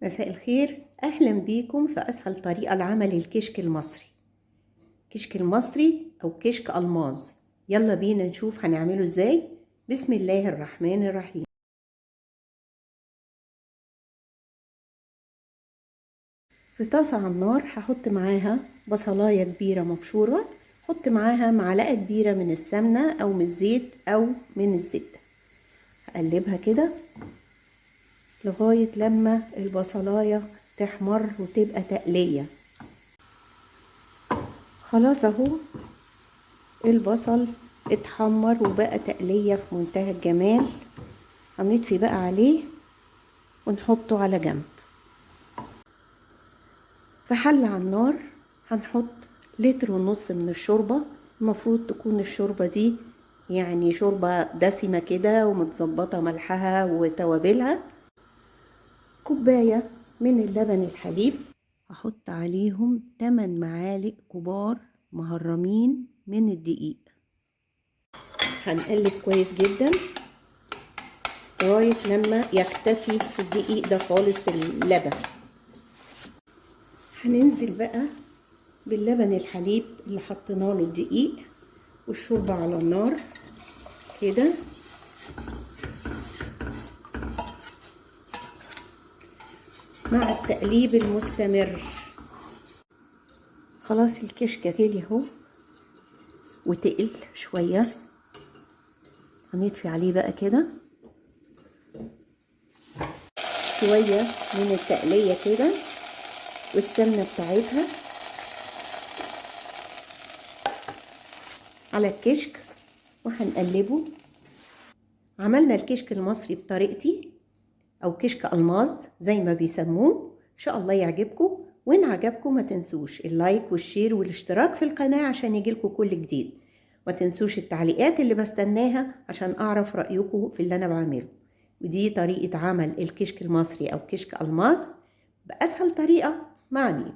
مساء الخير، أهلا بيكم في أسهل طريقة لعمل الكشك المصري. كشك المصري أو كشك ألماظ. يلا بينا نشوف هنعمله إزاي. بسم الله الرحمن الرحيم. في طاسة على النار هحط معاها بصلاية كبيرة مبشورة، حط معاها معلقة كبيرة من السمنة أو من الزيت أو من الزبدة. هقلبها كده لغاية لما البصلاية تحمر وتبقى تقلية. خلاص اهو البصل اتحمر وبقى تقلية في منتهى الجمال. هنطفي بقى عليه ونحطه على جنب. في حلة على النار هنحط 1.5 لتر من الشوربة. المفروض تكون الشوربة دي يعني شوربة دسمة كده ومتظبطة ملحها وتوابلها. كوباية من اللبن الحليب، هحط عليهم 8 معالق كبار مهرمين من الدقيق. هنقلب كويس جدا لغاية لما يختفي الدقيق ده خالص في اللبن. هننزل بقى باللبن الحليب اللي حطينا له الدقيق والشوربة على النار كده. مع التقليب المستمر. خلاص الكشك غلي اهو وتقل شوية. هنطفي عليه بقى كده شوية من التقلية كده والسمنة بتاعتها على الكشك وهنقلبه. عملنا الكشك المصري بطريقتي او كشك ألماظ زي ما بيسموه. ان شاء الله يعجبكم، وان عجبكم ما تنسوش اللايك والشير والاشتراك في القناة عشان يجيلكم كل جديد. ما تنسوش التعليقات اللي بستناها عشان اعرف رأيكم في اللي انا بعمله. ودي طريقة عمل الكشك المصري او كشك ألماظ بأسهل طريقة مع مين.